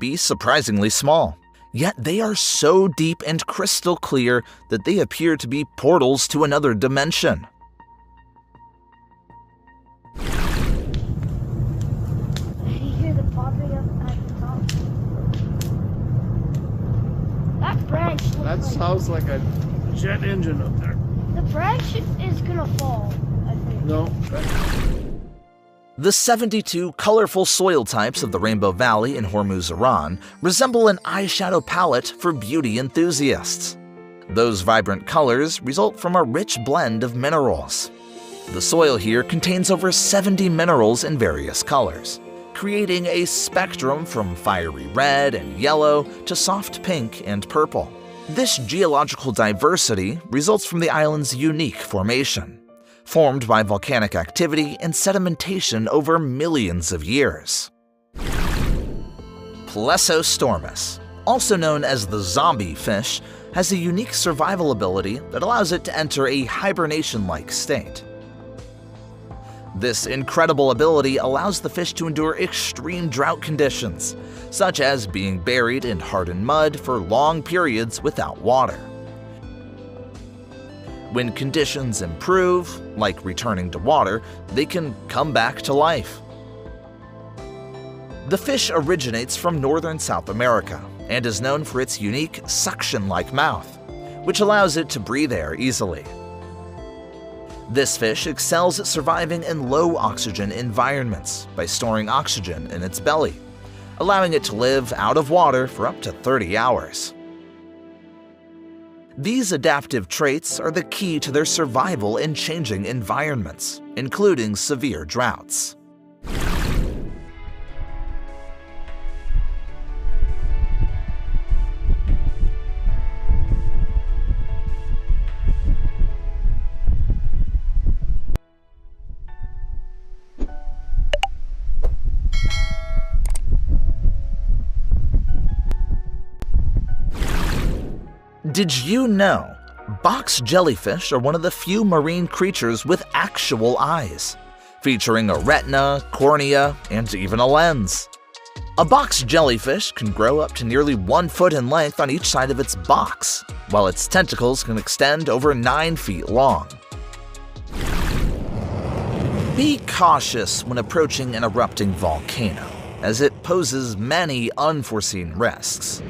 be surprisingly small. Yet they are so deep and crystal clear that they appear to be portals to another dimension. I hear the popping up at the top. That branch looks That like... sounds like a jet engine up there. The branch is gonna fall, I think. No. The 72 colorful soil types of the Rainbow Valley in Hormuz, Iran, resemble an eyeshadow palette for beauty enthusiasts. Those vibrant colors result from a rich blend of minerals. The soil here contains over 70 minerals in various colors, creating a spectrum from fiery red and yellow to soft pink and purple. This geological diversity results from the island's unique formation, formed by volcanic activity and sedimentation over millions of years. Plesiostormus, also known as the zombie fish, has a unique survival ability that allows it to enter a hibernation-like state. This incredible ability allows the fish to endure extreme drought conditions, such as being buried in hardened mud for long periods without water. When conditions improve, like returning to water, they can come back to life. The fish originates from northern South America and is known for its unique suction-like mouth, which allows it to breathe air easily. This fish excels at surviving in low-oxygen environments by storing oxygen in its belly, allowing it to live out of water for up to 30 hours. These adaptive traits are the key to their survival in changing environments, including severe droughts. Did you know box jellyfish are one of the few marine creatures with actual eyes, featuring a retina, cornea, and even a lens? A box jellyfish can grow up to nearly 1 foot in length on each side of its box, while its tentacles can extend over 9 feet long. Be cautious when approaching an erupting volcano, as it poses many unforeseen risks.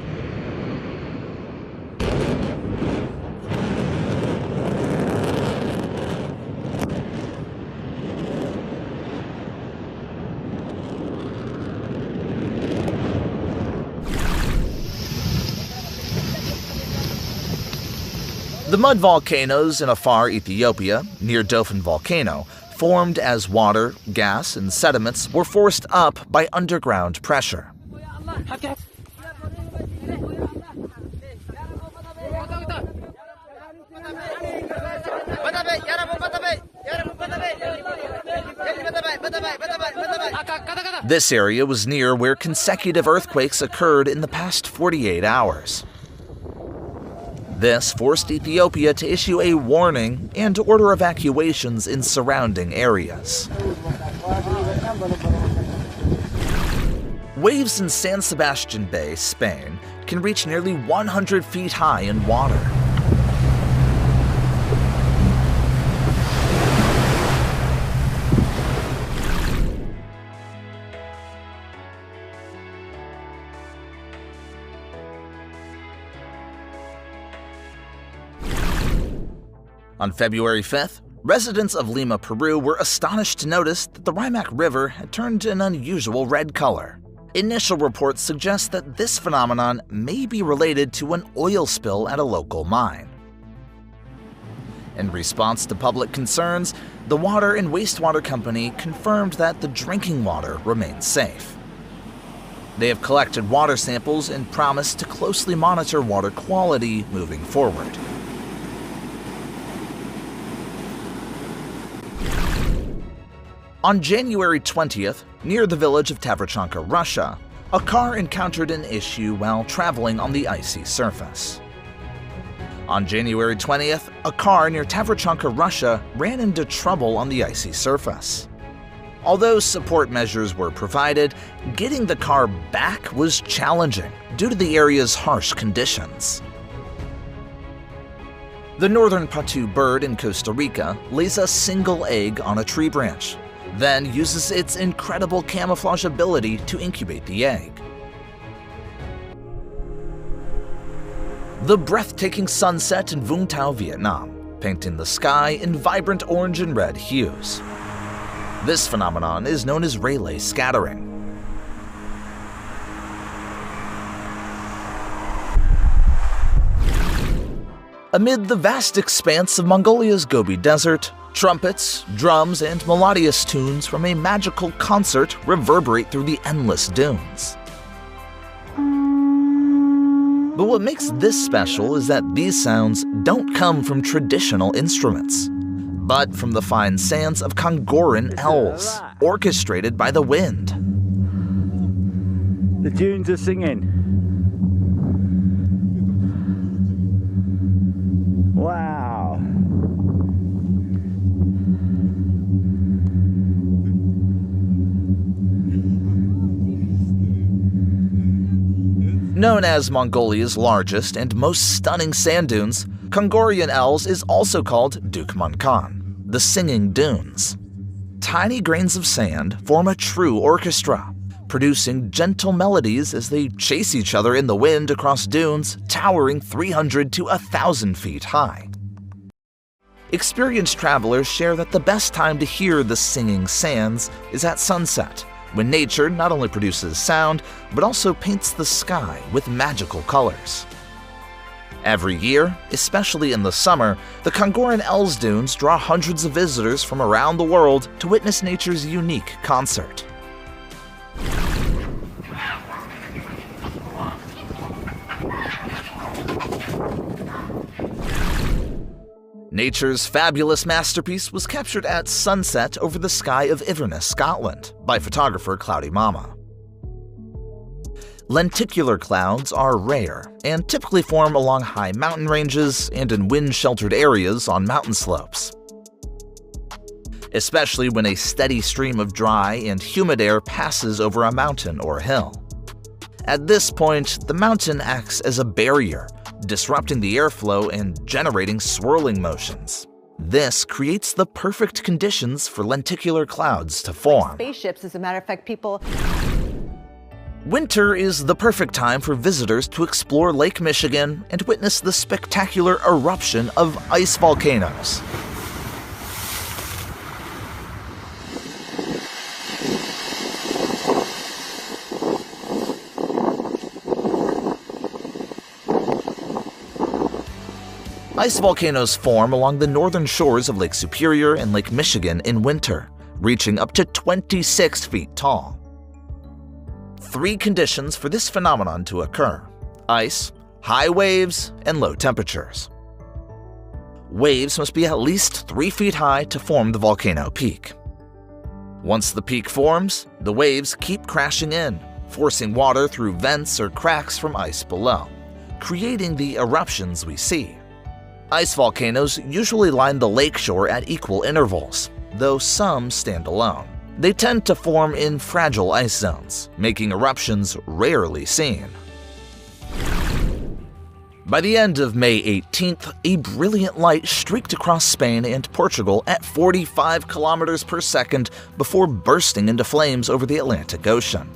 The mud volcanoes in Afar, Ethiopia, near Dofin Volcano, formed as water, gas, and sediments were forced up by underground pressure. This area was near where consecutive earthquakes occurred in the past 48 hours. This forced Ethiopia to issue a warning and order evacuations in surrounding areas. Waves in San Sebastian Bay, Spain, can reach nearly 100 feet high in water. On February 5th, residents of Lima, Peru were astonished to notice that the Rimac River had turned an unusual red color. Initial reports suggest that this phenomenon may be related to an oil spill at a local mine. In response to public concerns, the Water and Wastewater Company confirmed that the drinking water remains safe. They have collected water samples and promised to closely monitor water quality moving forward. On January 20th, near the village of Tavrachanka, Russia, a car encountered an issue while traveling on the icy surface. On January 20th, a car near Tavrachanka, Russia ran into trouble on the icy surface. Although support measures were provided, getting the car back was challenging due to the area's harsh conditions. The northern patu bird in Costa Rica lays a single egg on a tree branch, then uses its incredible camouflage ability to incubate the egg. The breathtaking sunset in Vung Tau, Vietnam, painting the sky in vibrant orange and red hues. This phenomenon is known as Rayleigh scattering. Amid the vast expanse of Mongolia's Gobi Desert, trumpets, drums, and melodious tunes from a magical concert reverberate through the endless dunes. But what makes this special is that these sounds don't come from traditional instruments, but from the fine sands of Kongoran elves, orchestrated by the wind. The tunes are singing. Wow. Known as Mongolia's largest and most stunning sand dunes, Kongoran Els is also called Dukmankan, the Singing Dunes. Tiny grains of sand form a true orchestra, producing gentle melodies as they chase each other in the wind across dunes towering 300 to 1,000 feet high. Experienced travelers share that the best time to hear the singing sands is at sunset, when nature not only produces sound, but also paints the sky with magical colors. Every year, especially in the summer, the Kongoran Els Dunes draw hundreds of visitors from around the world to witness nature's unique concert. Nature's fabulous masterpiece was captured at sunset over the sky of Inverness, Scotland, by photographer Cloudy Mama. Lenticular clouds are rare and typically form along high mountain ranges and in wind-sheltered areas on mountain slopes, especially when a steady stream of dry and humid air passes over a mountain or hill. At this point, the mountain acts as a barrier, disrupting the airflow and generating swirling motions. This creates the perfect conditions for lenticular clouds to form. Spaceships, as a matter of fact, people... Winter is the perfect time for visitors to explore Lake Michigan and witness the spectacular eruption of ice volcanoes. Ice volcanoes form along the northern shores of Lake Superior and Lake Michigan in winter, reaching up to 26 feet tall. 3 conditions for this phenomenon to occur: ice, high waves, and low temperatures. Waves must be at least 3 feet high to form the volcano peak. Once the peak forms, the waves keep crashing in, forcing water through vents or cracks from ice below, creating the eruptions we see. Ice volcanoes usually line the lakeshore at equal intervals, though some stand alone. They tend to form in fragile ice zones, making eruptions rarely seen. By the end of May 18th, a brilliant light streaked across Spain and Portugal at 45 kilometers per second before bursting into flames over the Atlantic Ocean.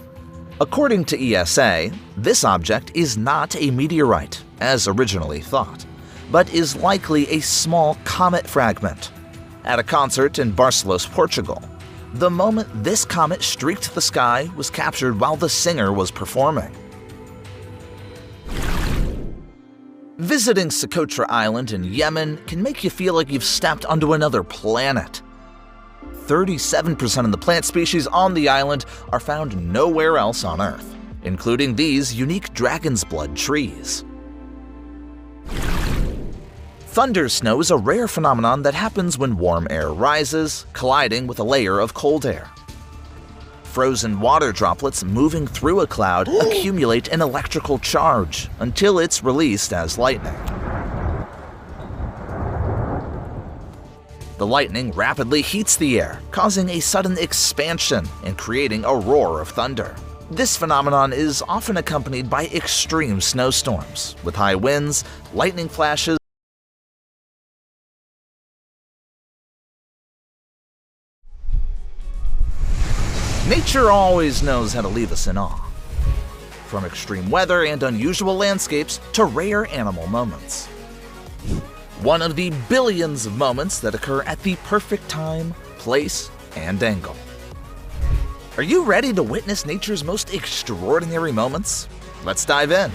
According to ESA, this object is not a meteorite, as originally thought, but is likely a small comet fragment. At a concert in Barcelos, Portugal, the moment this comet streaked the sky was captured while the singer was performing. Visiting Socotra Island in Yemen can make you feel like you've stepped onto another planet. 37% of the plant species on the island are found nowhere else on Earth, including these unique dragon's blood trees. Thunder snow is a rare phenomenon that happens when warm air rises, colliding with a layer of cold air. Frozen water droplets moving through a cloud accumulate an electrical charge until it's released as lightning. The lightning rapidly heats the air, causing a sudden expansion and creating a roar of thunder. This phenomenon is often accompanied by extreme snowstorms, with high winds, lightning flashes. Nature always knows how to leave us in awe. From extreme weather and unusual landscapes to rare animal moments. One of the billions of moments that occur at the perfect time, place, and angle. Are you ready to witness nature's most extraordinary moments? Let's dive in.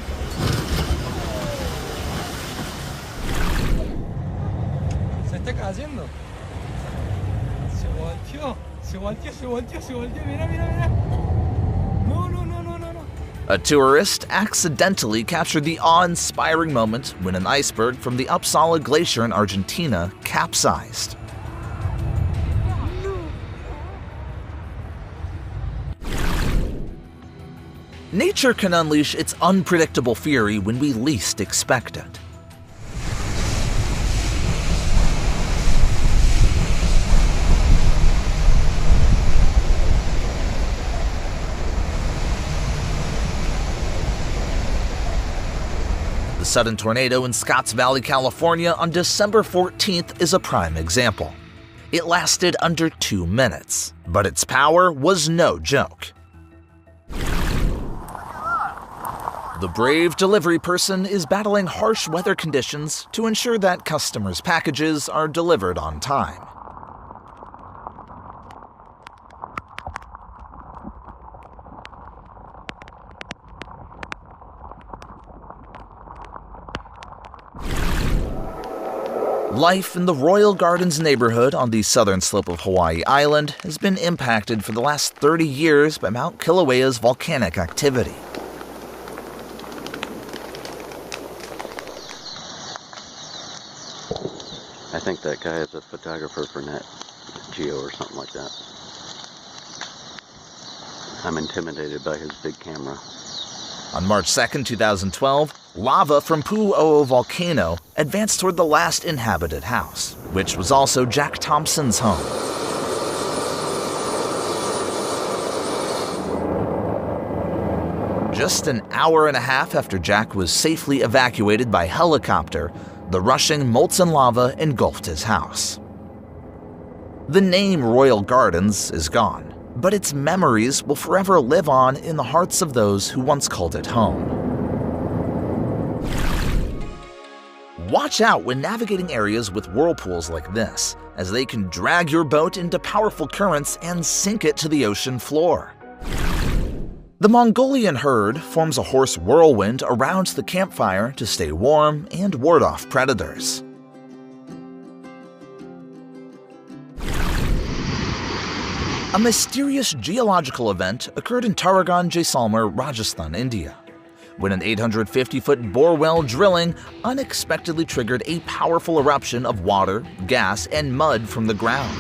Se está cayendo. Se volteó, se volteó, se volteó, se volteó. Mira, mira, mira. No, no, no, no, no, no. A tourist accidentally captured the awe-inspiring moment when an iceberg from the Uppsala Glacier in Argentina capsized. Nature can unleash its unpredictable fury when we least expect it. The sudden tornado in Scotts Valley, California on December 14th is a prime example. It lasted under 2 minutes, but its power was no joke. The brave delivery person is battling harsh weather conditions to ensure that customers' packages are delivered on time. Life in the Royal Gardens neighborhood on the southern slope of Hawaii Island has been impacted for the last 30 years by Mount Kilauea's volcanic activity. I think that guy is a photographer for Nat Geo or something like that. I'm intimidated by his big camera. On March 2, 2012, lava from Pu'u'o volcano advanced toward the last inhabited house, which was also Jack Thompson's home. Just an hour and a half after Jack was safely evacuated by helicopter, the rushing molten lava engulfed his house. The name Royal Gardens is gone, but its memories will forever live on in the hearts of those who once called it home. Watch out when navigating areas with whirlpools like this, as they can drag your boat into powerful currents and sink it to the ocean floor. The Mongolian herd forms a hoarse whirlwind around the campfire to stay warm and ward off predators. A mysterious geological event occurred in Tarragon, Jaisalmer, Rajasthan, India, when an 850-foot bore well drilling unexpectedly triggered a powerful eruption of water, gas, and mud from the ground.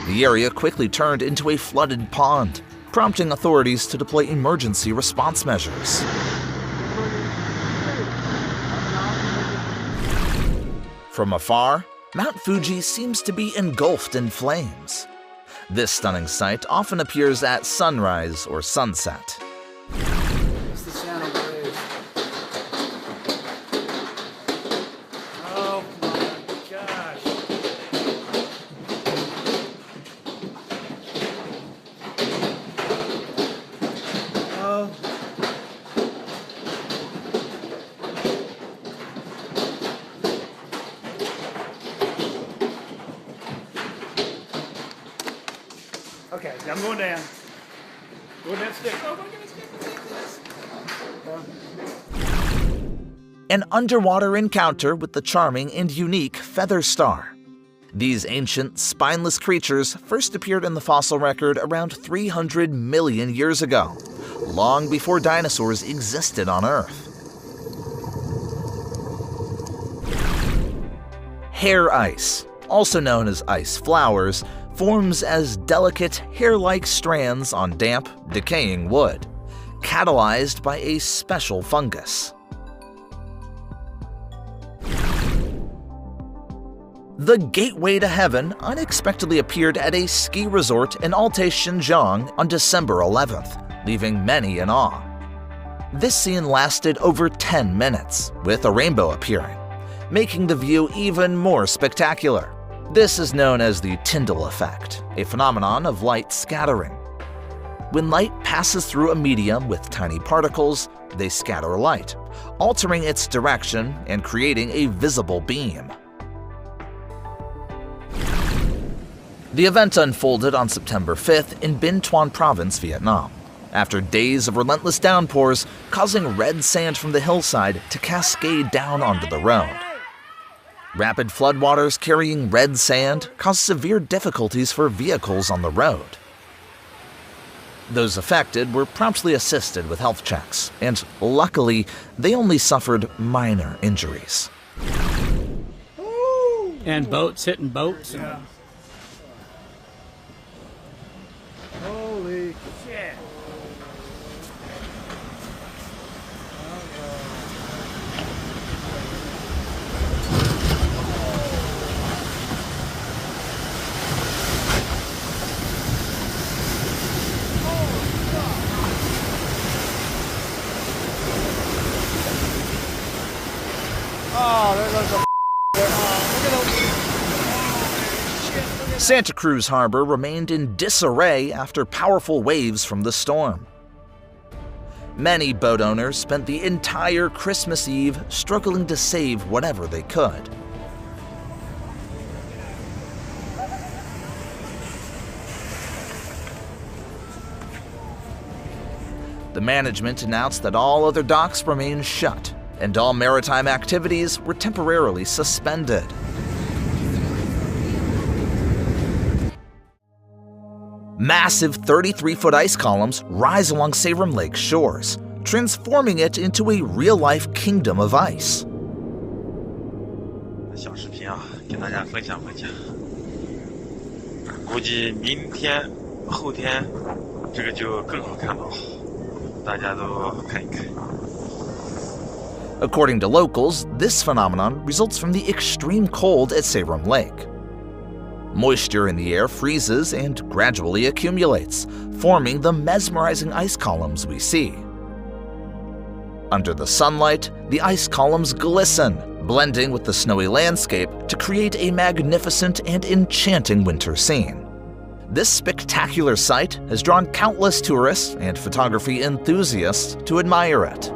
The area quickly turned into a flooded pond, prompting authorities to deploy emergency response measures. From afar, Mount Fuji seems to be engulfed in flames. This stunning sight often appears at sunrise or sunset. It's the channel wave. Oh my gosh. Oh. Okay, I'm going down. Go with that stick. Oh, look at this. An underwater encounter with the charming and unique feather star. These ancient, spineless creatures first appeared in the fossil record around 300 million years ago, long before dinosaurs existed on Earth. Hair ice, also known as ice flowers, forms as delicate hair-like strands on damp, decaying wood, catalyzed by a special fungus. The Gateway to Heaven unexpectedly appeared at a ski resort in Altai, Xinjiang on December 11th, leaving many in awe. This scene lasted over 10 minutes, with a rainbow appearing, making the view even more spectacular. This is known as the Tyndall effect, a phenomenon of light scattering. When light passes through a medium with tiny particles, they scatter light, altering its direction and creating a visible beam. The event unfolded on September 5th in Binh Thuan Province, Vietnam, after days of relentless downpours causing red sand from the hillside to cascade down onto the road. Rapid floodwaters carrying red sand caused severe difficulties for vehicles on the road. Those affected were promptly assisted with health checks, and luckily, they only suffered minor injuries. And boats hitting boats. Yeah. Holy shit. Oh, there goes the Santa Cruz Harbor remained in disarray after powerful waves from the storm. Many boat owners spent the entire Christmas Eve struggling to save whatever they could. The management announced that all other docks remained shut, and all maritime activities were temporarily suspended. Massive 33-foot ice columns rise along Salem Lake's shores, transforming it into a real-life kingdom of ice. 小视频啊，给大家分享分享。估计明天、后天，这个就更好看到，大家都看一看。 According to locals, this phenomenon results from the extreme cold at Salem Lake. Moisture in the air freezes and gradually accumulates, forming the mesmerizing ice columns we see. Under the sunlight, the ice columns glisten, blending with the snowy landscape to create a magnificent and enchanting winter scene. This spectacular sight has drawn countless tourists and photography enthusiasts to admire it.